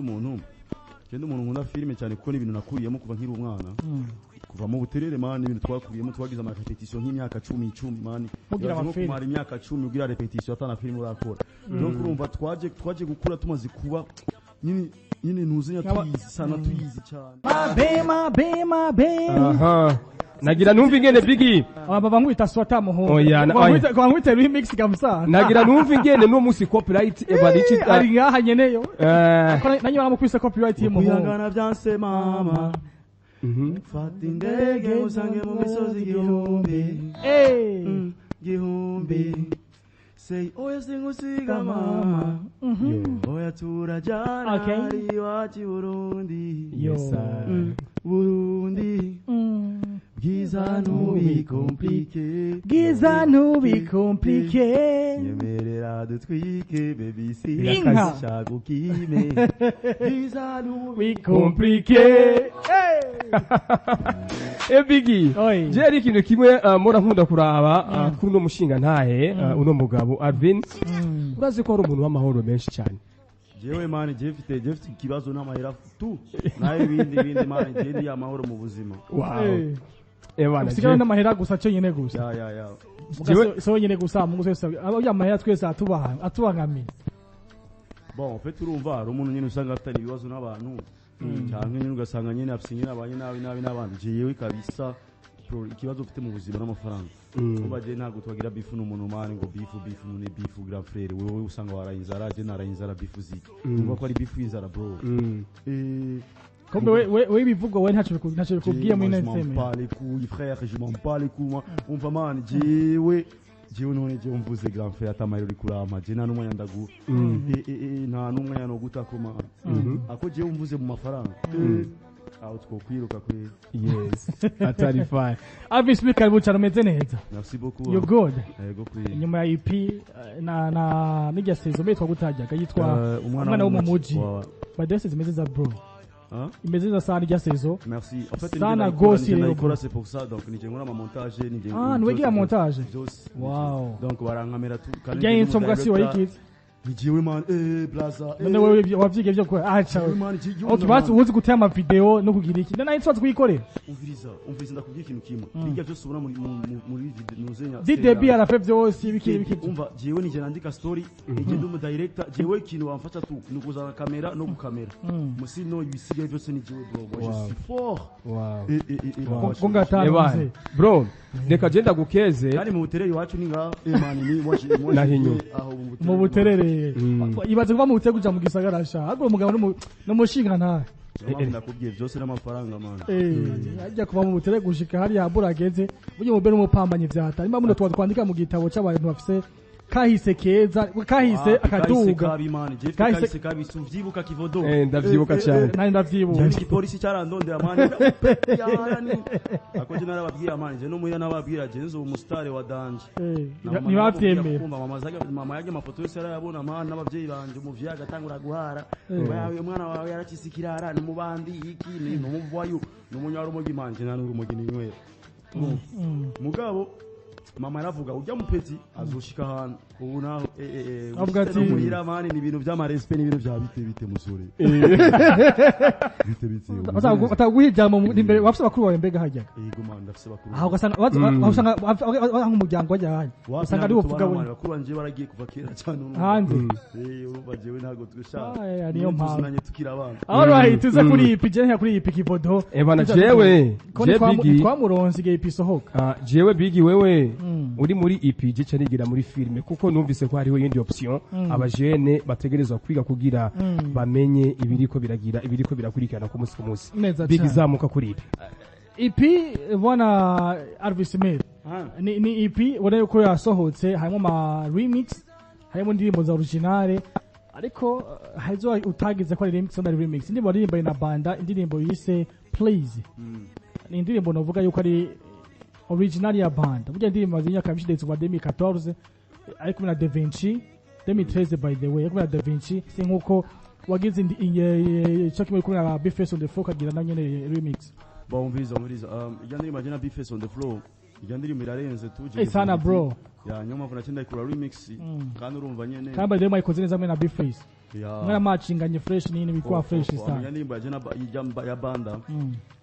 genda umuntu nkunda filime cyane kuko n'ibintu nakuriyemo kuva nkiri umwana kuva mu buterere man ibintu twakubiyemo twagize ama repetition nk'imyaka 10 man mugira amafilime kumara imyaka 10 ugira repetition atana filime urakora donc urumva twaje gukura tumaze kuba nyine nuzinya tuyizi sana tuyizi cyane mabe aha nagira numva ingene Biggie baba nkwita swata muhungu oya nkwita remix kamsa nagira numva ingene no musi copyright ebarichi ari ngaha nyeneyo nanyo baramukwise copyright y'umuhungu kuyangana byanse mama fata indege usange mu misozi gihumbi say oya singusiga mama oya turajana ari wachi Burundi Burundi bwiza ntubikomplike nyemerera dutwike baby sinshaka ukime bwiza ntubikomplike Biggie jeri kintu kimwe mora nkunda kuraba kuri no mushinga ntahe uno mugabo Alvin urazi ko ari umuntu w'amahoro menshi cyane jewe mani jefite ikibazo n'amahera tu naye bindi mani je ndi amahoro mu buzima wow usigana n'amahera gusa cyo nyene gusa ya so nyene gusa mu gusa ya mahera twese atubangamiye bon fait urumva ari umuntu nyene usanga afite ibibazo n'abantu cyangwa nyine ugasanga nyine afisinyira abanye nabi n'abandi jewe kabisa ikibazo ufite mu buzima n'amafaranga kuba je ntabwo twagira bifu n'umuntu mani ngo bifu none bifu grand frère wewe usanga warayinzara je narayinzara bifu ziki umva ko ari bifu inzara bro Comme we bivuga we ntacyo bikubwiye muri nseme je m'en parle les coups on va man jewe none je mvuze grand frère atamayiro rikurama je nta numwe yandagu nta numwe yanoguta koma ako je mvuze mu mafaranga aho twokwiruka kwe yes atari fine Alvin Smith karibu cyane umeze neza merci beaucoup you good yego kwe nyuma ya EP na nijya sezo metwa gutajyaga yitwa umwana wo mu muji badese zimeze za bro imeze za sana ijya sezo merci en fait sana gosi rero c'est pour ça donc nije nkora ama montage nije niwegira montage wow donc barankamera tu kandi ya insomga si wayikize nijiwe man blaza none wewe wavyige byo ko acha otubati uzi gutema ama video no kugira iki nana itwa twikorera umviriza ndakubwira ikintu kimwe bijya byose ubona muri video nuzenya DDB arafe byose biki umva jewe nije nandika story ije ndumu director jewe ikintu bamfasha tu nukuzana kamera no gukamera musi no ibisigaye byose ni jewe bro je suis fort konga tano bro reka genda gukeze kandi mu buterere iwacu ni nga man ni nahinyo mu buterere ibaze kuva mu butego uja mu gisagara sha ahubwo umugabo no mushinga nta nakubwiye byose n'amafaranga man ajya kuva mu butere gushika hari yaburageze buje mu bere umupambanye vyata imba muno twandika mu gitabo cy'abantu bafise kahise keza kahise akaduga kahise kabisa uvyibuka kivodo ndavyibuka cyane nari ndavyibuka iki polisi cyarandondera amani yani akoje narababwira amani je no muya nababwira je nzo umustare wa danje nibavyemera mama yaje amafoto yose yarayabona amani n'abavyeyi banje umuvyi agatangura guhara bayawe umwana wawe yaracisikirara ni mubandi iki ni no muvwayo no munyaro mugi manje nanu urumogi ni nywera mugabo mama yaravuga ujya mupeti azoshika hano ubu naho avuga ati muhira mani ni ibintu by'amarespe ni ibintu bya bite musore bite ataguhijama imbere wafise bakuru wawe mbega hajya yego man ndafise bakuru aho gasanga wasanga nk'umuryango wajya wasanga ari uvuga we bakuru banje baragiye kuva kera cyane hanze urumva jewe ntago twishaka niyo mpamvu nanye tukira abana alright tuze kuri ipi je nta kuri ipi kivodo bana jewe Biggie twamuronse igihe ipisohoka jewe Biggie wewe uri muri EP je cyanigira muri filme kuko numvise ko hariho yindi option abajene bategerezwa kwiga kugira bamenye ibiriko birakurikirana ku munsi Biggie zamuka kuri EP bwana Alvin Smith ni EP wone yuko yasohotse harimo ama remix harimo indirimbo za originale ariko hazo utagize ko ari remix ndimo aririmba na banda indirimbo yise Please ni indirimbo navuga yuko ari original ya band burya ndirimbo z'inyaka bishidetse kwa 2014 ariko na Da Vinci 2013 by the way ariko na Da Vinci si nkuko wagize cyo kimwe kuri na Bface on the floor kagira na nyene remix umviriza ijya ndirimbo na Bface on the floor ijya ndirimbo irarenze tuje sana bro ya nyuma kuna cyenda ikura remix kandi urumva nyene kamba demo ikoze neza mwe na Bface mwana matchinganye fresh nini bikwa fresh sana ndirimbo ya banda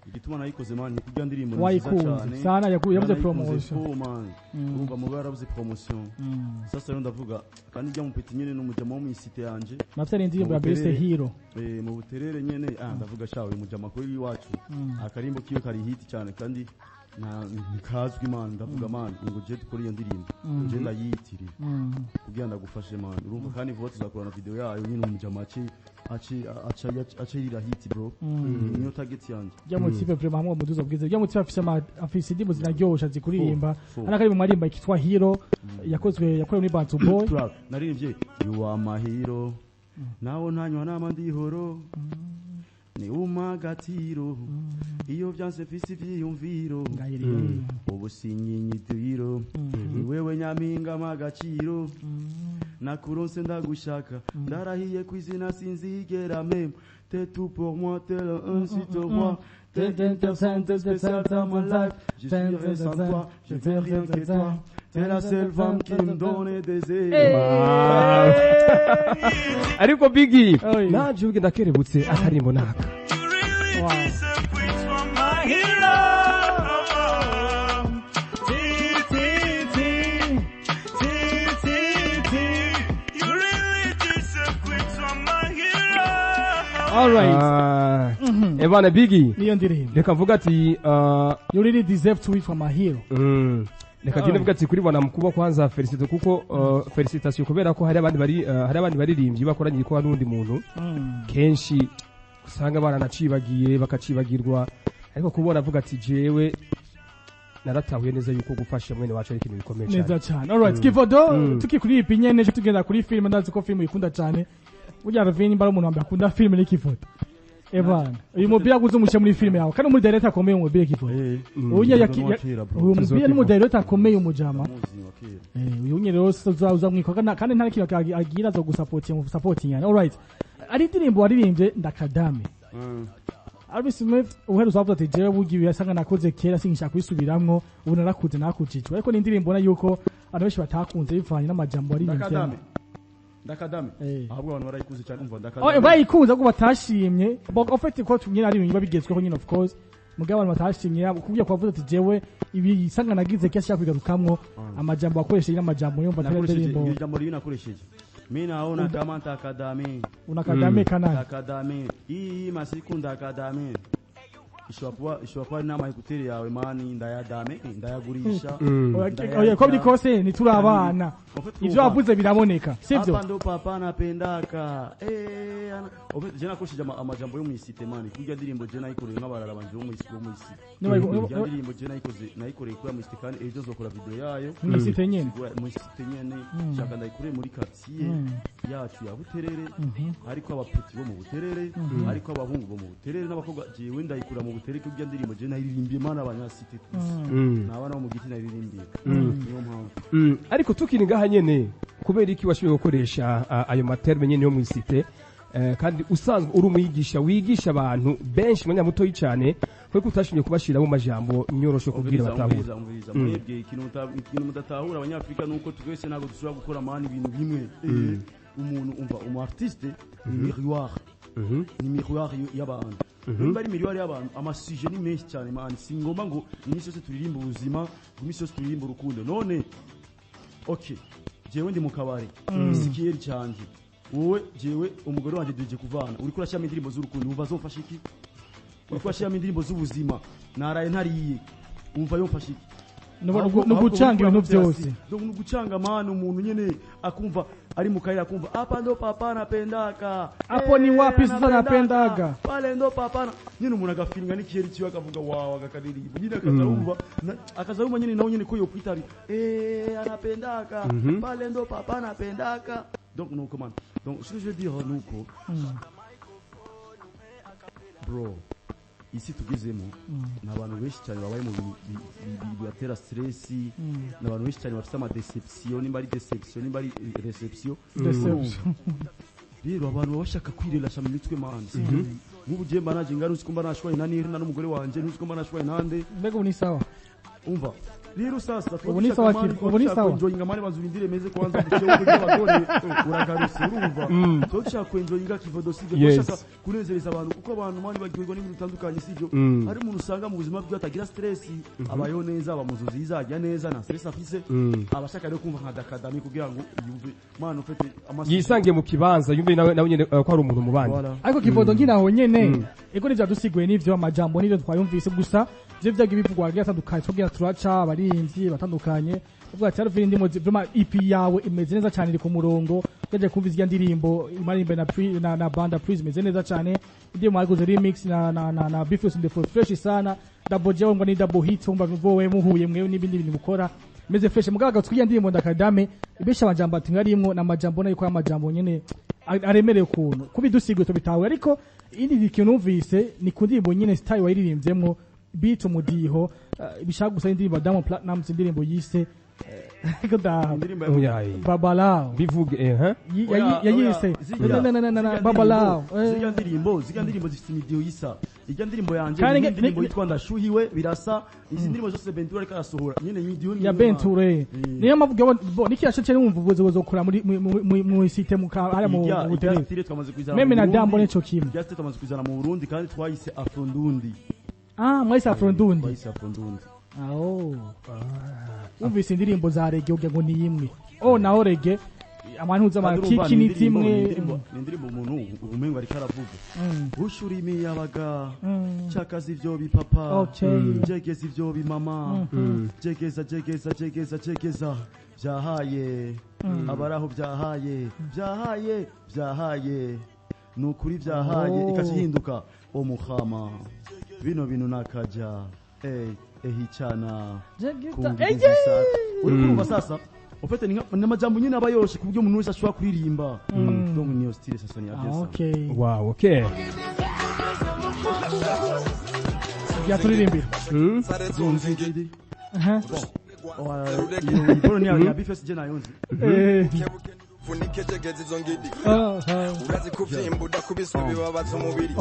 igituma nayikoze man kujya ndirimbo wayikunze sana yavuze promotion urumva mu barabuze promotion sasa rero ndavuga kandi njya mu peti nyene n'umujama wo mu isite yanje nafite n'indirimbo ya Best Hero mu buterere nyene ndavuga shawe umujama ko iwacu akarimbo kiyo kari hit cyane kandi nikazwi man ndavuga man ngo je dukora iyo ndirimbo je ndayitiriye kugira ndagufashe man urumva kandi vuba tuzakorana video yayo nyine umujama acha hit bro niyo target yanje jya mu tipe vraiment hamwe muduzo bwize jya mu tipe afise indirimbo zinaryosha zikuririmba anakari mu marimba ikitwa Hero yakorewe muri Bantu Boy naririmbye you are my hero nawo ntanywa n'amandihoro ni umagatiro iyo byanse fisi vyiyumviro ubusinyinyidiriro ni wewe nyaminga magaciro nakuronse ndagushaka ndarahiye kwizina sinzigera meme t'es tout pour moi t'es le un si te vois t'es une spéciale dans ma life je suis sans toi je fais rien que toi t'es la seule femme qui me donne des ailes ariko Biggie naje ubwe ndakerebutse akarimbo naka Alright. Ebana Biggie. Niyo ndirimbo. Reka mvuga ati you really deserve to be from a hero. Reka gende mvuga ati kuri bana mukubwa kwanza felicite kuko felicitation kubera ko hari abandi baririmbyi bakoranye ko n'undi muntu kenshi usanga baranacibagiye bakacibagirwa ariko kubona avuga ati jewe naratahuye neza yuko gufasha mwene wacu ari ikintu bikomeye cyane. Neza cyane. Alright. Kivodo tukikuri ipinye neje tugenda kuri film ndazi ko film ikunda cyane. Burya Ravini mbara umuntu wambaye akunda film n'ikifoto. Ebana, uyu mubiri aguze umushe muri film yawe kandi muri director akomeye mu mubiri kifoto. Uyu mubiri ni mu director akomeye umujama. Uyu nyine rero uza mwiko kandi nta kintu agira zo gusupporting mu supporting yani. Alright. Ari ndirimbo waririmbye ndakadame. Alvin Smith uheruza avuga ati jewe bugiye yasanga nakoze kera sinshaka kwisubiramwo ubu narakuze nakujijwe ariko ni ndirimbo na yuko abantu batakunze bivanye n'amajambo waririmbye. Ndakadame ahabwo abantu barayikuze cyane umva ndakadame bayikunze ko batashimye ofete ko tumye ari ibintu babigezweho nyine of course mugabo abantu batashimye kubyo kwavuze ati jewe ibi isanga nagize cyashaka kwigarukamwo amajambo akoresheje n'amajambo yumva ndirimbo ijambo riri nakoresheje mimi naona kama ndakadame unakadame kanani ndakadame hii masiku ndakadame ishobora nama ikutere yawe mani ndayadame ndayagurisha oya ko bikose nituri abana ivyo wavuze biraboneka sivyo hapa ndo papa napendaka je nakoshije amajambo yo mwisite mani kujya ndirimbo je nayikoreye nk'abarara banje bo mwisite ndirimbo je nayikoreye kuri mwisite kandi ejo zokora video yayo mwisite nyene shaka ndayikoreye muri quartier yacu ya Buterere ariko abaputi bo mu Buterere ariko abahungu bo mu Buterere n'abakobwa jewe ndayikura mu Buterere kujya ndirimbo je nayiririmbiye mana abanyasite nabana bo mu giti nayiririmbiye niyo mpamvu ariko tukiri ngaha nyene kubera iki washoboye gukoresha ayo materme nyene yo mwisite kandi usanzwe uri umwigisha wigisha abantu benshi mwanya muto cyane kwe kutashimye kubashira mu majambo nyorosho kubwira batahura mwebwe ikintu mudatahura abanyafrika nuko twese nago dushobora gukora mani ibintu bimwe umuntu umva umu artiste ni miroir y'abantu nimba ari miroir y'abantu amasije ni menshi cyane mani singomba ngo imisi yose turirimba ubuzima imisi yose turirimba urukundo none okay jewe ndi mu kabari isikiyeri cyanje wowe jewe umugore wanje duje kuvana uri kurashya indirimbo z'urukundo umva zofasha iki uri kurashya indirimbo z'ubuzima naraye ntariye umva yomfasha iki no gucanga ibintu byose no gucanga mani umuntu nyene akumva ari mu kaira akumva hapa ndo papa napendaka hapo ni wapi sasa napendaga pale ndo papa nyine umuntu agafinga n'ikiyeri kiwe akavuga wow agakadiriba nyine akazarumva nyine nawo nyine ko yo kwitari anapendaka pale ndo papa napendaka donc non comment donc ce que je veux dire nuko bro ici tugezemo n'abantu benshi cyane babaye mu bibatera stress n'abantu benshi cyane bafite ama deception nimba ari deception nimba ari reception rero abantu bashaka kwirelasha mu mitwe manzi nk'ubu je mbanaje ngaruzi ko mbanashwaye na n'umugore wanje n'uzi ko mbanashwaye nande mbega uni sawa umva rero sasa ubu ni sawa ubu ni sawa enjoying amani bazurindire meze kwanza kucyo cy'abagore uragarutse urumva so cyako enjoying kivodo sivyo gushaka kunezereza abantu kuko abantu mani bagirwa n'ibintu bitandukanye sivyo hari umuntu usanga mu buzima bwe atagira stress abayo neza abamuzo zizajya neza na stress afise abashaka rero kumva nka dakadami kugira ngo yumve mwana ufite yisange mu kibanza yumve nawe nyene ko ari umuntu mu bandi ariko kivodo nkinaho nyene ego nivyo dusiguye n'ivyo amajambo n'ivyo twayumvise gusa je vyaga bivugwa agiye atandukanye tugira turaca abarinzi batandukanye uvuga ati ariko indimo vraiment EP yawe imeze neza cyane iri ku murongo yaje kumviza iyo ndirimbo imarimbe na banda please imeze neza cyane ndimo ariko remix na Bifus in the fresh sana double J ngo ni double hit umva vowe muhuye mwewe n'ibindi bintu mukora meze fresh mugaga twiya ndirimbo ndakadame ibesha amajambo ati ngarimwo na majambo nayo ko amajambo nyene aremereye ukuntu kubidusigwe to bitawe ariko indi kintu numvise ni kundirimbo nyene style wayiririmbyemo beat umudiho bishaka gusa indirimbo Diamond Platnumz indirimbo yise Babalao bivuge yayise Babalao ziga ndirimbo zifite imidiho yisa ijya ndirimbo yanje indirimbo yitwa ndashuhiwe birasa izi ndirimbo zose Benture ariko arasohora nyene imidiho ya Benture niyo mavuga nikiyashece n'umva ubuzo zo kura muri site mu hari mu butere meme na Dambo neco kimwe just twamaze kwizana mu Burundi kandi twayise Afrondundi mwaisa Afrondundi Oh. Uvise indirimbo za reggae ugira ngo ni imwe. Naho reggae abantu uza makiki ni timwe. Indirimbo umuntu umengo ari karavuga. Ushurimi yabaga. Chakazi ivyo bipapa. Jegeza ivyo bimama. Jegeza. Byahaye. Abaraho byahaye. Nukuri byahaye ikacihinduka omukhama. Bino nakaja. Ehichana urumva sasa ufite ni amajambo nyine abayoshe ku buryo umuntu wese ashobora kuririmba donc niyo style sasa ni abesa wow okay ya turirimbira bon ni ya Bifes je nayonze funike jegeze zongidi urazi kuvyimba udakubiswe bibabaza umubiri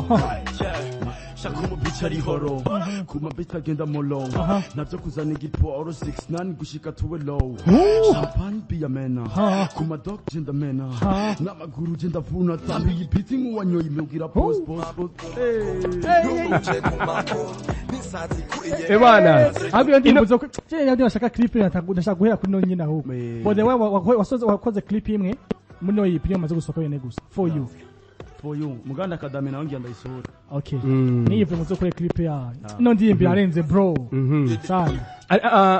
shaka umubica ari horo kuma bita genda molong navyo kuzana igiporo 69 gushika tuwe low champagne pia mena kuma dog genda mena n'amaguru genda vuna tambi yipiti nk'uwanyoye imugira post ebana abyo ndimbuzo je yandi bashaka clip ndashaka guhera kuri no nyina ho bode wakoze clip imwe muno yipinyo maze gusoka yene gusa for you muganda kadame nawe ngenda isura okay niyive muzo kuri clip ya no ndimbi arenze bro sana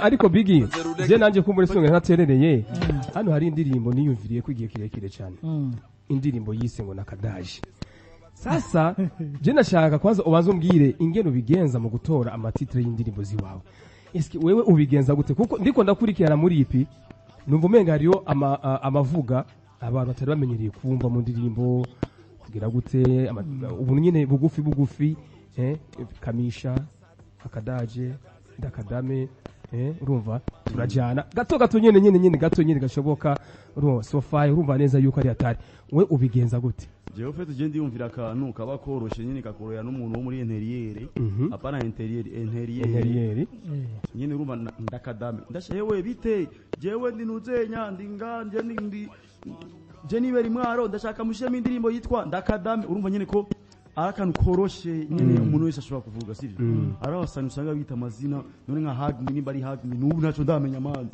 ariko bigi je nanje kumbure songa ntaterereye hano hari indirimbo niyumviriye ko igiye kirekire cyane indirimbo yise ngo nakadaje sasa je nashaka kwanza ubanze umbwire ingeno bigenza mu gutora amatitre y'indirimbo ziwawe eski wewe ubigenza gute kuko ndiko ndakurikirana muri ipi numva umenga hariyo amavuga abantu batari bamenyereye kumva mu ndirimbo kugira gute ubu nyine bugufi kamisha akadaje ndakadame urumva turajana gato nyene gato nyene gashoboka urumva sofai urumva neza yuko ari atari we ubigenza gute jewe ufite je ndiyumvira akantu kaba koroshe nyine kakoroya n'umuntu wo muri interiere apana interiere nyine urumva ndakadame ndashewe bite jewe ndinuzenya ndinganje je nibera mwaro ndashaka mushema indirimbo yitwa ndakadame urumva nyine ko arakantu koroshe nyine umuntu wese ashobora kuvuga sivyo arabasana usanga bita amazina none nka hug nimba ari hug n'ubu naco ndamenya man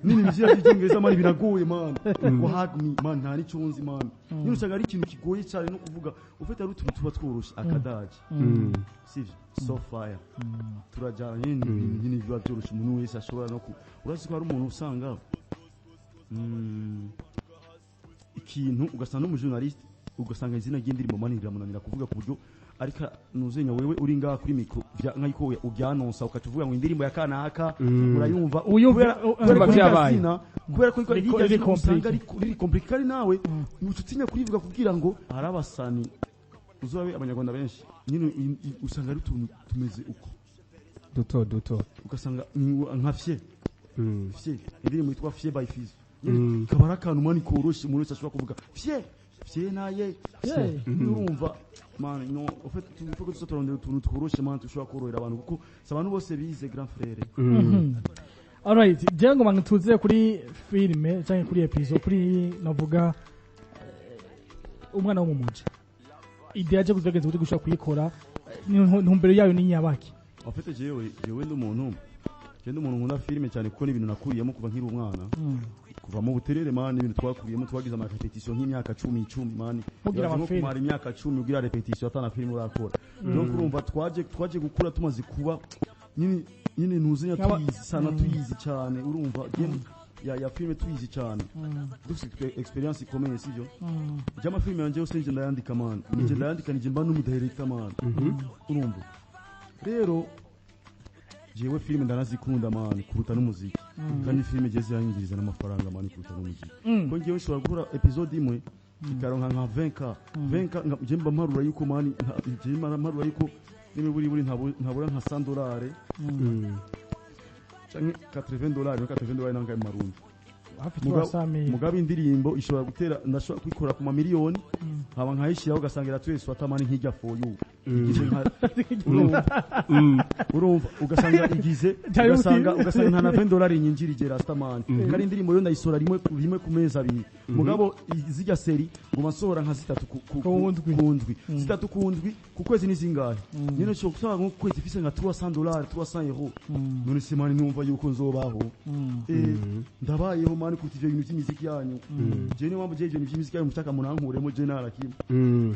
nini bizira by'Ingereza man biragoye man ko hug man nta ni cyonzi man nyine usanga ari ikintu kigoye cyane no kuvuga ufite ari utuntu tuba tworoshe akadaje sivyo so fire turajana nyine biba byoroshe umuntu wese ashobora no urazi ko ari umuntu usanga ikintu ugasanga n'umujournaliste ugasanga izina ry'indirimbo manira munanira kuvuga ku buryo ariko nuzenya wewe uri ngaha kuri micro nkayiko ubyanonsa ukacuvuga ngo indirimbo ya kanaka urayumva kubera ko iri complicated nawe ututinya kurivuga kugira ngo arabasani uzobe abanyarwanda benshi nyine usanga ari utuntu tumeze uko duto ugasanga nkafye indirimbo yitwa Fye by Fizz kabara kantu mani koroshe umuntu wese ashobora kuvuga fye naye urumva man no en fait il faut que tu sois utuntu tworoshe man tushobora korohera abantu kuko abantu bose bize grand frère. Alright, jengo mangituze kuri filme cyangwa kuri episode kuri navuga umwana wo mu muji. Idea yaje kuzageza kuti gushaka kuyikora ntumbero yayo ni nyabaki. En fait jewe ndumuntu nkunda filme cyane kuko n'ibintu nakuriyemo kuva nkiri umwana. Kuva mu buterere man ibintu twakuriyemo twagize ama repetition nk'imyaka 10 man. Mugira amafilme kumara imyaka 10 ugira repetition atana filme urakora. Donc urumva twaje gukura tumaze kuba nyine nuzinya tuyizi sana tuyizi cyane urumva ya filme tuyizi cyane dufite experience ikomeye sivyo jama filme yanje yose nje ndayandika man nje ndayandika nje mba n'umudirector man urumva rero jewe filme ndanazikunda man kuruta n'umuziki kandi filme jeze yangiriza n'amafaranga man kuruta n'umuziki ko ngiye nshobora gukora episode imwe ikaronka nka 20 nje mba marura yuko man nje marura yuko buri ntabura nka $100 canke $80 nanga marundi mugabe indirimbo ishobora gutera ndashobora kwikora ku mamiliyoni haba nkayishiraho ugasangira twese watamani nkijya for you igize nka urumva ugasanga igize ugasanga nta $20 nyinjirije rastamani kandi indirimbo yo ndayisora rimwe ku meza abiri mugabo izijya seri ngoma sohora nka 3 kundwi 3 kundwi ku kwezi ni zingahe nyine cyo kusanga nko kwezi fise nka $300 €300 none semani numva yuko nzobaho ndabayeho mani kuti ivyo bintu by'imiziki yanyu je ni wambo je ibyo by'imiziki yanyu mutaka munankuremo je narakimu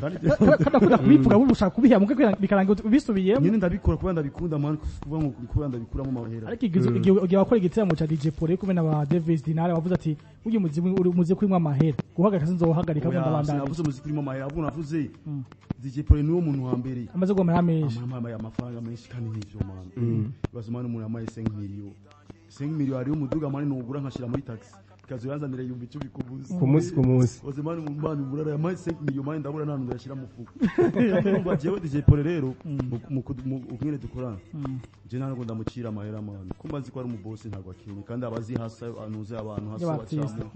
kandi kada kubivuga bushaka kubiha muke bikaranga bisubiyemo nyine ndabikora kuba ndabikunda mani kuvuga ngo kuba ndabikuramo amahera ariko igihe wakora igitsemo cha DJ Pole kumena ba Davis Dinare bavuze ati ugiye muzi kurimo amahera guhagarika sinzohagarika ngo ndabandana navuze muzi kurimo amahera abu navuze DJ Pole niwo muntu wa mbere amaze gomera menshi amafaranga menshi kandi n'ivyo man bazimana umuntu amaye 5 million ari umuduga mani nugura nkashira muri taxi kazo yanzanira yumbi cyo bikubuza ku munsi bazimana umuntu murara ya 5 million mani ndabura nanu ndashira mufuko kandi jewe DJ Pole rero ukungene dukorana je nano ndamucira amahera mani kumba nzi ko ari umubosi ntago akinye kandi abazi hasa anuze abantu hasa bacamo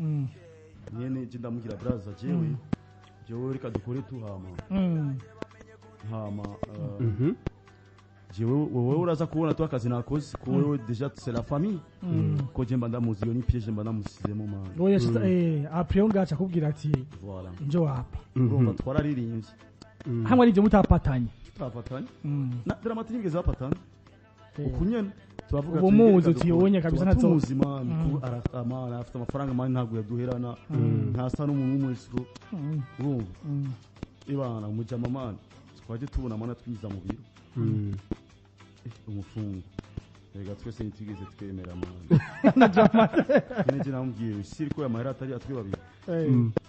nyene je ndamugira braza jewe reka dukore tuhama jewe wowe uraza kubona tu akazi nakoze ko wowe déjà c'est la famille ko je mbanda muzi yo ni piège mbanda musizemo man oya après ngacha kubwira ati voilà njo hapa urumva twararirimbye hamwe ari byo mutapatanye na dramatique ngeze bapatanye ukunyene tubavuga ati umuzi utiyonye kabisa natso ubuzima ko aratamana afite amafaranga mani ntago yaduherana ntasa n'umuntu w'umwisiro urumva ibana umujama man twaje tubona mana twiza mu biro umufungo rega twese nitwigeze twemera man nje namubwiye usiri ko amahera atari atwe babiri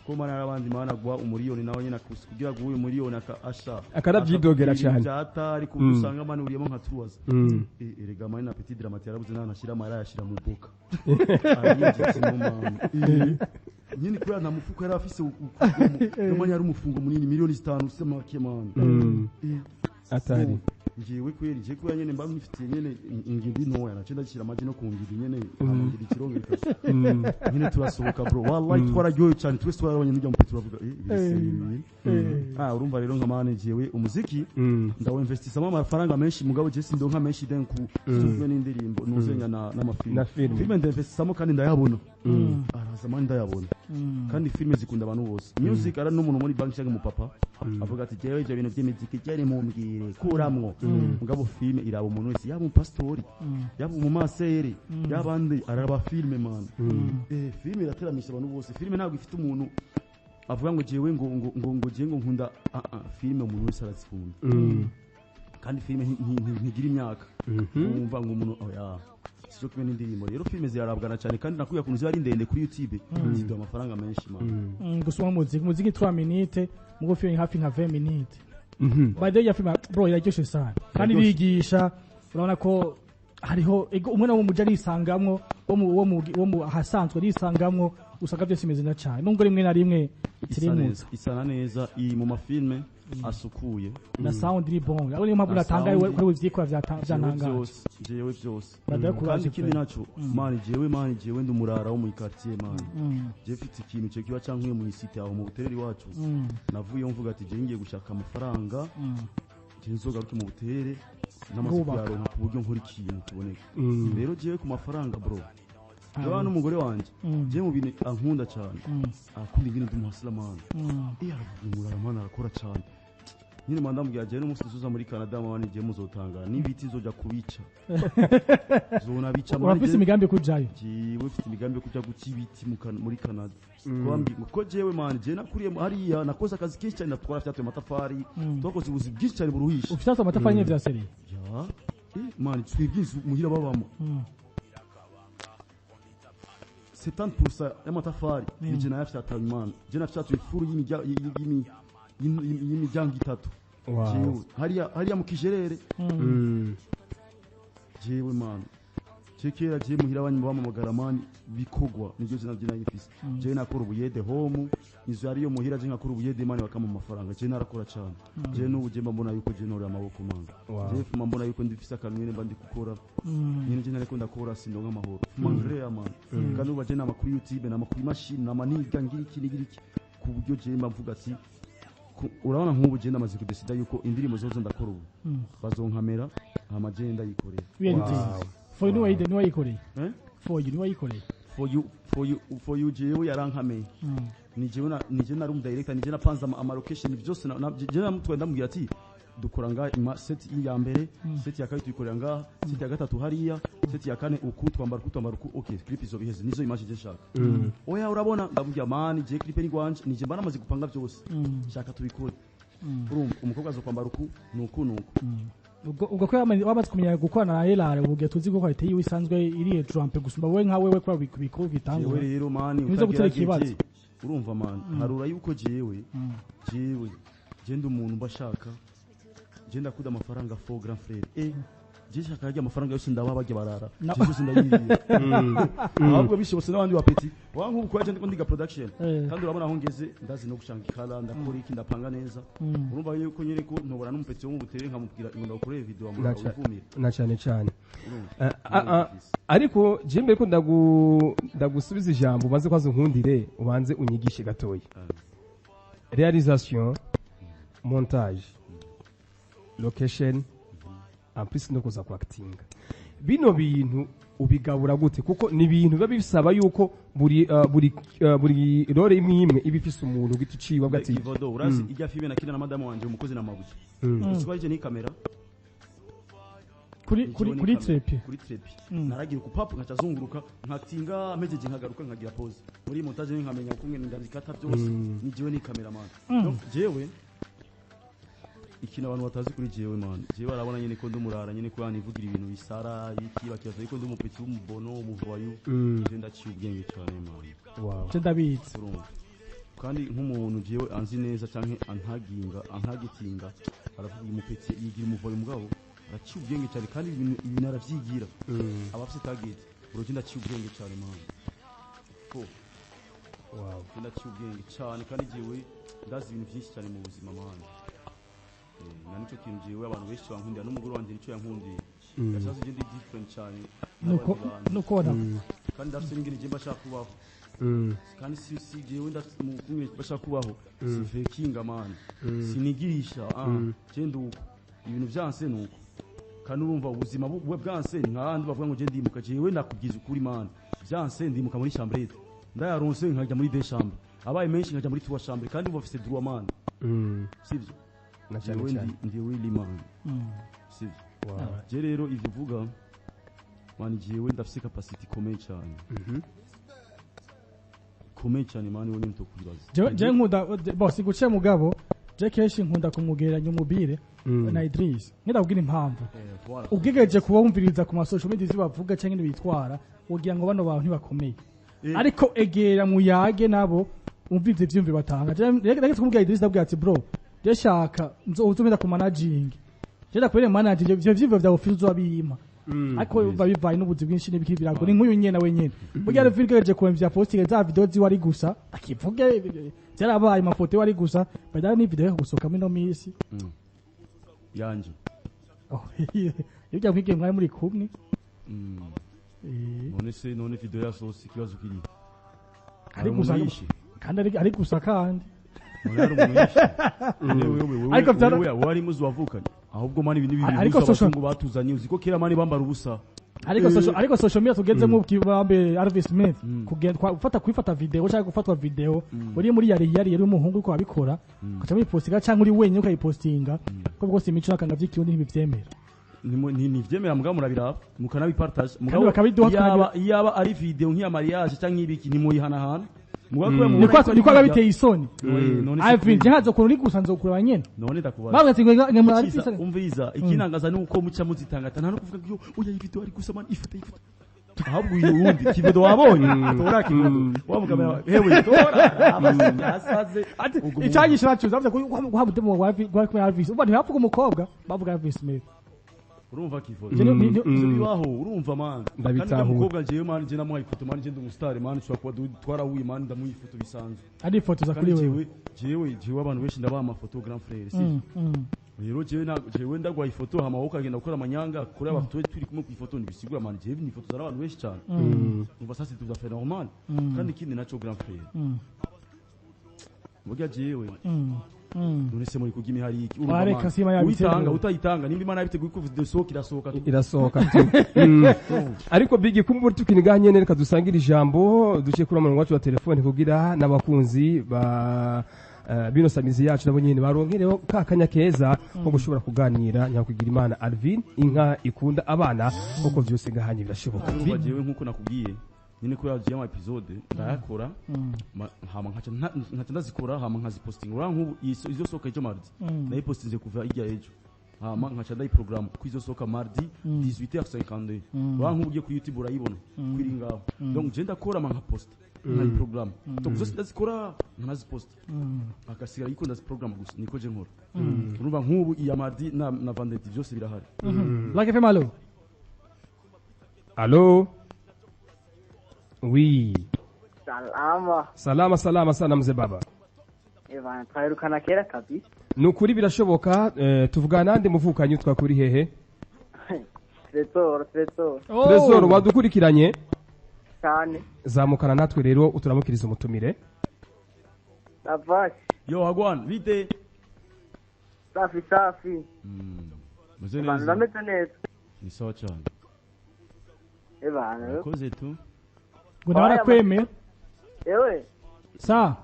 ko mana arabandi mana gwa umuriyoni nawe nyina kugira ngo uyu muriyoni akasha akarabyidogera cyane byatari kubusanga mani uriyemo nka tuwaza rega mani na petit dramatique yarabuze nashira amahera yashira mu boka nyine kuri nta mufuko yari afise umanya yari umufungo munini miliyoni 5 usema man atari ngiwe kweri je kuya nyene mba mfitiye nyene ingindi ntoya nace ndakira amaji no kungiri nyene amangiri kirongo ikasha nyine turasohoka bro wallahi twararyoye cyane twese twarabonye n'ijya mu petro bavuga urumva rero nka mane jewe umuziki ndawo investisamo amafaranga menshi mugabo je sindo nka menshi den ku suvwe n'indirimbo nuzenya n'amafilme filme ndinvestisamo kandi ndayabona araza mane ndayabona kandi filme zikunda abantu bose music ara n'umuntu muri bank cyangwa mu papa avuga ati jewe ibyo bintu by'imiziki cyari mu mbwire kuramwo mugabo filme iraba umuntu wese yaba umupastori yaba umumasere yabandi araba filme man filme irateramisha abantu bose filme ntabwo ifite umuntu avuga ngo jewe ngo je ngo nkunda filme umuntu wese arazikunda kandi filme ntigira imyaka umva ngo umuntu oya sio kimwe n'indirimbo rero filme zirarabwana cyane kandi nakuya kuntu zari ndende kuri YouTube ziduha amafaranga menshi man gusoma muziki 3 minutes mugo filme hafi nka 20 minutes by the ya filme bro iraryoshe sana kandi bigisha urabona ko hariho umwana wo mujari isangamwo wo mu hasanzwe risangamwo usanga byose imeze na cyane nubwo rimwe na rimwe isana neza mu mafilme asukuye na sound iri bon abo niyo mpamvu natangaye kuri uvyikora vyatangaje jewe byose Badakura kandi pe. ikindi naco mani jewe ndi umurara wo mu quartier mani je mfite ikintu cyo kiba cankuye mu isite aho mu butereri wacu navuye mvuga ati je ngiye gushaka amafaranga je nzogaruke mu buterere n'amasuku yaronka ku buryo nkora ikintu kiboneka rero jewe ku mafaranga bro Yohana umugore wanje je mu bintu ankunda cyane akunda ibintu by'umuhasira mani iyo aravuga umurara mani arakora cyane nyine mandambwira je n'umunsi uza muri Canada mani je muzotangara n'ibiti zoja kubica zona bica mani urafise imigambi kujayo jewe mfite imigambi yo kuja guca ibiti muri Canada ko jewe mani je nakuriye hariya nakoze akazi kenshi cyane natwara fyatuye amatafari twakoze ubuzi bwinshi cyane buruhisha ufite amatafari nyine vya serie ya mani twibwize muhira babamo 70% y'amatafari nije nayafyata imana je nafyatuye ifuru y'imiryango itatu jewe hariya mu kijerere jewe mani kera je muhira abanyu bamamagara mani bikogwa niryo zina byina yifise je nakora ubuyede home izo ariyo muhira je nkakora ubuyede mani bakama amafaranga je narakora cyane je n'ubu je mbona yuko je nore amaboko manga je fuma mbona yuko ndifise akamwene mba ndi gukora nyine je nareko ndakora sindonga amahoro mangre ya mani kandi uba je namakuru YouTube namakuru machine namaniga ngiriki ku buryo je mba mvuga ati urabona nk'ubu je ndamaze kudesida yuko indirimbo zozo ndakora ubu bazonkamera amagenda yikorera For you ni wayikoreye for you ni wayikoreye for you jewe yarankameye nije nari umudirector nije napanze ama location byose je namutwe ndamubwira ati dukora nga set ya mbere set ya kabiri tuyikorera nga set ya gatatu hariya set ya kane uku twambara uku okay clip izo biheze nizo image je shaka oya urabona ndamubwira mani je clip ni gwanje nije mbana amaze gupanga byose shaka tubikore urumva umukobwa azokwambara uku nuku ubwo ko wamaze kumenya gukorana na Elare ubugiye tuzi ko kwite yiwe isanzwe iri Trump gusumba wowe nka wewe kwa biko bitangwa jewe rero mani nizo gutera ikibazo urumva mani harura yuko jewe je ndi umuntu bashaka je ndakuda amafaranga for grand frère je shaka yaje amafaranga yose ndaba bajye barara je sindayiriye ahubwo bishobose n'abandi bapeti wangu ko yaje ndiga production kandi urabona aho ngeze ndazi no gushanga ikala ndakora iki ndapanga neza urumva yuko nyine ko ntobora n'umupeti wo mu butere nkamubwira ngo ndakore video amuvumira na cyane ariko je mbere ko ndagusubiza ijambo maze kwazo nkundire ubanze unyigishe gatoya realisation montage location ampisi no kuza ku acting bino bintu ubigabura gute kuko ni ibintu biba bisaba yuko buri role imwe ibifise umuntu giti ciwa gati Ivodo urazi ijya filme nakina na madame wanje umukozi na mabuye usibanje ni kamera kuri trepi naragira ku papu nkacazunguruka nkatinga mejeje nkagaruka nkagira pause muri montage nkamenya kumwe ndabikata byose ni jewe ni cameraman jewe ikintu abantu batazi kuri jewe man jewe barabona nyine ko ndumurara nyine ko yanivugira ibintu bisara iki bakibaza yuko ndumupeti w'umubono umuvayo je ndaciye ubwenge cyane man je ndabitse kandi nk'umuntu jewe anzi neza canke antagitinga aravuga umupeti yigira umuvayo mugabo araciye ubwenge cyane kandi ibintu aravyigira abafite target uroje ndaciye ubwenge cyane man ko ndaciye ubwenge cyane kandi jewe ndazi ibintu byinshi cyane mu buzima man na nico kintu jewe abantu benshi bankundira n'umugore wanje nico yankundiye yasaze je ndi different cyane nuko kandi ndafite n'ingene je mbashaka kubaho kandi si jewe ndafite bashaka kubaho si faking man sinigirisha je nduko ibintu byanse nuko kandi urumva ubuzima bwe bwanse nk'abandi bavuga ngo je ndimuka jewe nakubwiza ukuri man byanse ndimuka muri chambrette ndayaronse nkajya muri deux chambres abaye menshi nkajya muri trois chambres kandi bafite droit man sivyo na cyane ndi really man sivyo je rero ivyo vuga man jewe ndafite capacity komeye cyane komeye cyane man wone mutokwibaza je nkunda boss guce mugabo je keshi nkunda kumugeranya umubire na Idris nkidabwira impamvu ubwigeje kuba wumviriza ku masosho media zibavuga cyangwa bitwara ugira ngo bano bantu ntibakomeye ariko egera mu yage nabo umvirize ivyumvi batanga reka kumubwira Idris ndabwira ati bro je shaka nzozumira ku managing je ndakwere managing ivyo vyumvi vya office uzabima ariko biba bivaye n'ubuzi bwinshi n'ibiki birago ni nk'uyu nyene wenyene burya rero vyegereje kuemvya posting za video ziwe ari gusa akivuge zarabaye amafoto ari gusa badana ni video yo gusoka mino misi yanje ibyo kwige mwari muri kumwe none video yasohotse ikibazo kiri ari gusa kandi ari gusa kandi ariko wari muzi wavukanye ahubwo mani ibintu bibiri ngo batuzanye uziko kera mani bambara ubusa ariko social media tugezemo ukibambe Arvis Smith kwifata video cyangwa gufatwa video uri muri yari umuhungu uko abikora ukaca muyipostinga cyangwa uri wenyine ukayipostinga ko bwose imico nakanga by'ikirundi ntibivyemera ni vyemera mugabo murabira mukanabipartage mugabo yaba ari video nk'iya mariage cyangwa ibiki ni muyihanahana niko agabiteye isoni avinje hazo kuntu uri gusa nzokura nyene none ndakubaza bavuga ati ngo ari isoni umviza ikinangaza nuko muca muzitangata nta no kuvuga ngo oya video ari gusa man ifata ahubwo uyu wundi kivedo wabonye tora kivedo wavuga hewe tora abasaze icyagisha nacu zavuze ko habute mu wa Elvis uba ntibavuga umukobwa bavuga Elvis Smith urumva kifoto ivyo bibaho urumva man ndabitaho umukobwa jewe man je namuha ifoto man je ndi umustar man ushobora kuba twarahuye man ndamuha ifoto bisanzwe ari ifoto za kuri wewe jewe abantu benshi ndabaha amafoto grand frère si rero jewe ndagwa ifoto hama ukagenda gukora amanyanga kuri abafoto turi kumwe ku ifoto nibisigura man jewe ni ifoto z'abantu benshi cyane umva ça c'est tout à fait normal kandi kindi naco grand frère burya jewe nonese muri kugimi hari iki urumva uitanga utayitanga nimba imana yabiteguye ko video irasohoka ariko bigi kumbura tukiniganye nene kadusangira ijambo duce kuri amanwa wacu wa telefone kugira nabakunzi ba bino samizi yacu nabo nyene baronkereho kakanya keza ko gushobora kuganira nyakugira Imana Alvin inka ikunda abana uko byose ngahanye birashoboka jewe nkuko nakubwiye nini ko yagiye ama episode ndayakora hama nkaca ndazikora hama nkazipostinga ura nkubu izo soka ejo mardi nayipostinze kuva ijya ejo hama nkaca ndayiprogram ku izo soka mardi 18h52 ura nkubu ugiye ku YouTube urayibona kwiri ngaho donc je ndakora ama nkapost nayiprogram donc zose ndazikora nkazipost akasigara yiko ndaziprogram gusa niko je nkora urumva nkubu iya mardi na vendredi byose birahari Black FM allo allo Oui. Salama sana mzee baba. Eva, twirukana kera kabisa. Nukuri birashoboka tuvugana nande muvukanye twakuri hehe? Tresor wadukurikiranye? Cyane. Zamukana natwe rero uturamukiriza umutumire. Avash. Yo Hagwan, vite. Safi. Mzee neza. Ni sawa cyane. Eva, koze tu. Gudara kweme. Ewe. Sa.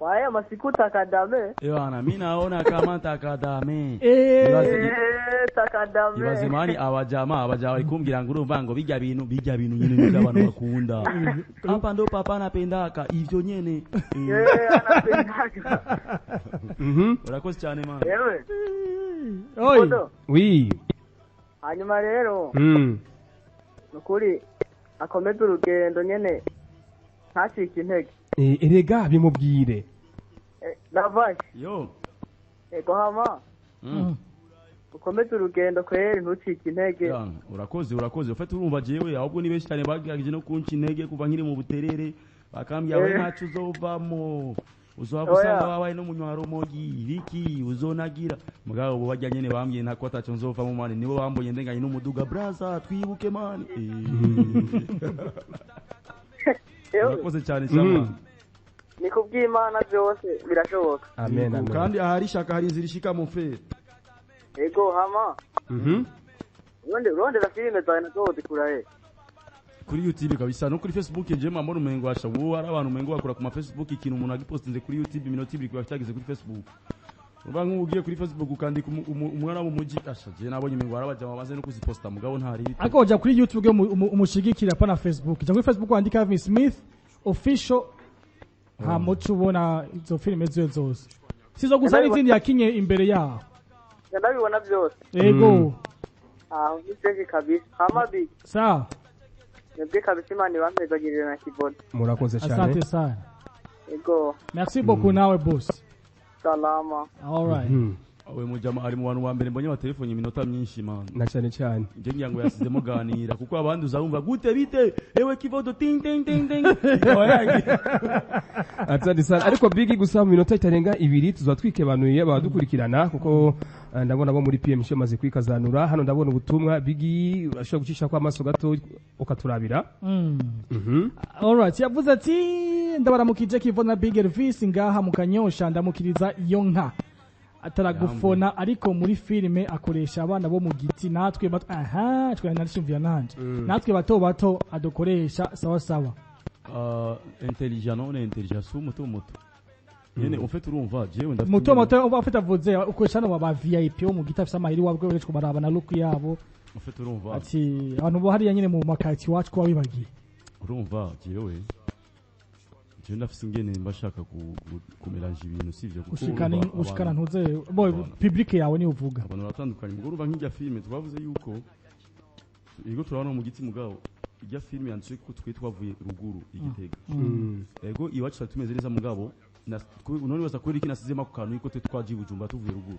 Waya masiku takadame. Ewana mimi naona kama takadame. Takadame. Ibazimani abajamaa ikumbira ngo urumva ngo bijya bintu nyene n'abantu bakunda. Hapa ndo papa anapendaka ivyo nyene. Anapendaka. Urakoze cyane man. Ewe. Oi. Oui. Hanyuma rero. Nukuri akomeza urugendo nyene ntacike intege erega bimubwire Navash yo ego hama ukomeza urugendo kweri ntucike intege urakoze ufite urumva jewe ahubwo ni benshi cyane bagerageje no kunca intege kuva nkiri mu buterere bakambya we ntacu uzovamo uzaba usanga wabaye no munywaro mogi ibiki uzonagira mugabo ubu bajya nyene bambye ntako ataco nzovamo mani nibo bambonye ndenganye n'umuduga braza twibuke mani urakoze cyane cyane ni kubw'Imana byose birashoboka amen kandi ahari shaka hari inzira ishika mu fe ego hama ronde la filime zawe nazo zikurahe kuri YouTube kabisa no kuri Facebook je mamoro umengo washa wo ari abantu umengo bakora ku ma Facebook ikintu umuntu agipostinze kuri YouTube minota 2 kwa cyageze kuri Facebook uba nk'ugiye kuri Facebook ukandika umwana wo muji asha je nabonye umengo arabajama baze no kuziposta mugabo ntari ariko uja kuri YouTube umushigikira pa na Facebook je kuri Facebook andika Alvin Smith official ha mucu ubona izo filime zose sizo gusa n'izindi yakinye imbere yaho ndabibona byose ego uvise kabisa hamabi sawa Nibwe kabisa Imana bampezagirira na keyboard. Murakoze cyane. Asante sana. Ego. Merci beaucoup nawe boss. Salama. All right. we mujama ari mu bantu wa mbere mbonye batelefone iminota myinshi man na cyane cyane nje ngira ngo yasizemo ganira kuko abandi uzabumva gute bite ewe kivodo ting ting ting ting atandi sana ariko Big gusa mu minota itarenga 2 tuzatwikebanuye abadukurikirana kuko ndabona bo muri PM maze kwikazanura hano ndabona ubutumwa Big urashobora gucisha kwa amaso gato ukaturabira alright yavuze ati ndabaramukije Kivodo na Big Elvis ngaha mu Kanyosha ndamukiriza iyo nka ataragufona ariko muri filime akoresha abana bo mu giti natwe twe narishimvira nanje natwe bato adukoresha sawa sawa intelligent on intelligence muto nyene ufite urumva jewe ndafite muto ufite avuze ukoresha no ba VIP wo mu giti afite amahiri wabwe uretse kubaraba na look yabo ufite urumva ati abantu bo hariya nyene mu makati wacu kwa bibagiye urumva jewe ndafise ingene mbashaka kumeranje ibintu sivyo ushikana ntuze boy public yawe ni uvuga abantu batandukanye ngo urumva nk'ijya filme twavuze yuko igo turabona mu giti mugabo ijya filme yanditse ko twavuye ruguru igitega ego iwacu tumeze neza mugabo none basa kuri iki nasizema ku kantu yuko twaje Bujumbura tuvuye ruguru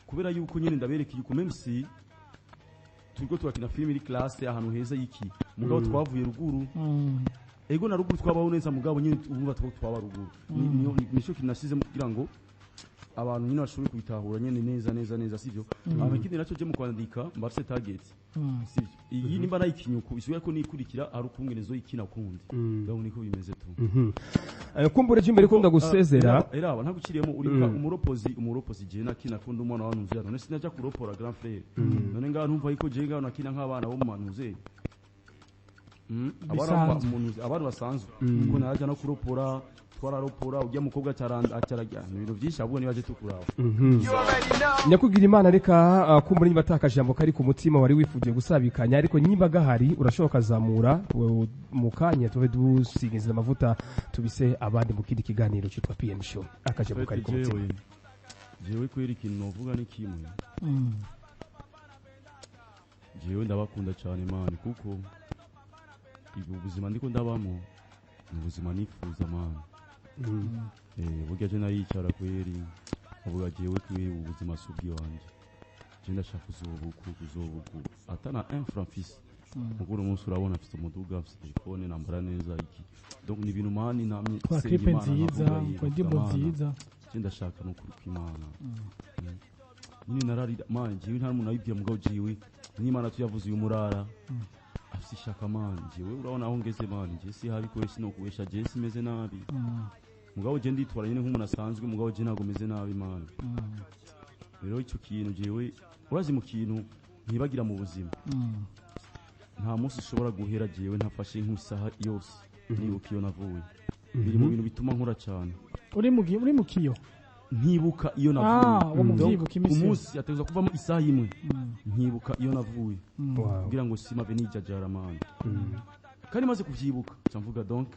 kubera yuko nyine ndabereka yuko memsi turiko turakina filme iri classe ahantu heza yiki mugabo twavuye ruguru ego na ruguru twabaho neza mugabo nyine ubumva twaba ruguru nico kinashize kugira ngo abantu nyine bashobore kubitahura nyene neza sivyo abakindi naco je mu kwandika mbarse target sivyo iyi nimba nayikinyuko isuye ko nikurikira ari ukungenezo ikina kundi ndabona niko bimeze tu kumbure jimbere ko ndagusezera era aba ntaguciriyemo uri umuropozi je nakina kundi umwana wa nuzira none sinaja kuropora grand frère none ngaho numva yuko je ngaho nakina nk'abana bo mu manuze abantu basanzwe kuko naje no kuropora twararopora ujya mukobwa acarajya ibintu byinshi ahubwo nibaje tukuraho nyakugira Imana reka kumbura niba atakajambo kari ku mutima wari wifuje gusabikanya ariko niba gahari urashoboka zamura mu kanya tuve dusigiza amavuta tubise abandi mu kindi kiganiro cyitwa PM show akajambo kari ku mutima jewe kweri ikintu novuga ni kimwe jewe ndabakunda cyane man kuko ibu buzima ndiko ndabamo ubuzima nifuza man burya je nayicara kweri uvuga jewe kwe ubuzima subwi wanje je ndashaka kuzobuku atana 1 franc fils muguru umunsi urabona afite umuduga afite telefone nambara neza iki donc ni ibintu mani namye senga nziza kwa ndimbo nziza je ndashaka no kuruka Imana nyine nararira man jewe nta muntu ayibwiye mugabo jewe n'Imana tuyavuze uyu murara afite ishaka man jewe urabona aho ngeze man je si habi kwese no kuwesha je simeze nabi mugabo je nditwara nyine nk'umuntu asanzwe mugabo je ntago meze nabi man rero icyo kintu jewe urazi mu kintu ntibagira mu buzima nta munsi ushobora guhera jewe ntafashe nk'isaha yose nibuka iyo navuye biri mu bintu bituma nkora cyane uri mu kiyo ntibuka iyo navuye umunsi yateza kuvamo isaha imwe ntibuka iyo navuye kugira ngo simave nijajara man kandi maze kuvyibuka cyamvuga donc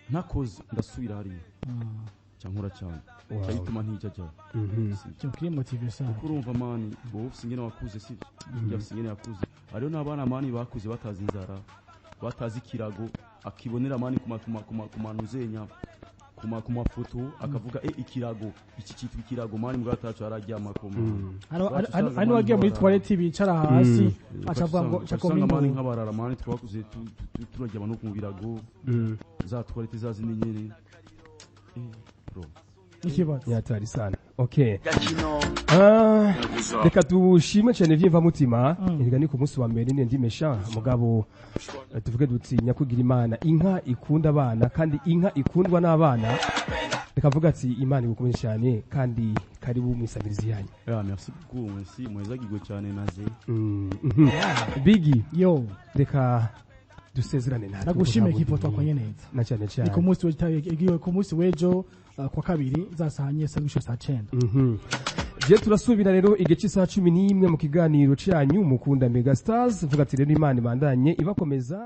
nakoze ndasubira hariya cyankora cyane cyayituma ntijajara cyo kiri motivation kurumva man bo ufite wakuze si yafite ingene yakuze ariyo nabana man bakuze batazi inzara batazi kirago akibonera man kumanuzenya ku mafoto akavuga ikirago iki cyitwa ikirago mani mbwatacu araryama ko hano wagiye muri toilette bicara hasi acavuga ngo chakomino mani nk'abarara mani twakuze turajya no ku birago za toilette zazi ninyene bro ikibazo yatari sana okay reka dushime cyane vyimva mutima erega ni ku munsi wa mbere ndi mesha mugabo tuvuge dutinya kugira Imana inka ikunda abana kandi inka ikundwa n'abana reka vuga ati Imana igukomeye cyane kandi karibu mwisabirizi yanyu merci beaucoup merci mwezagirwe cyane naje Bigi yo reka dusezerane natwe nagushime kipoto kwa neza na cyane cyane ni ku munsi wejo kwa kabiri zasahanye sabisho saa 9 je turasubira rero igice saa 11 mu kiganiro cyanyu mukunda Mega Stars vuga ati rero Imana ibandanye ibakomeza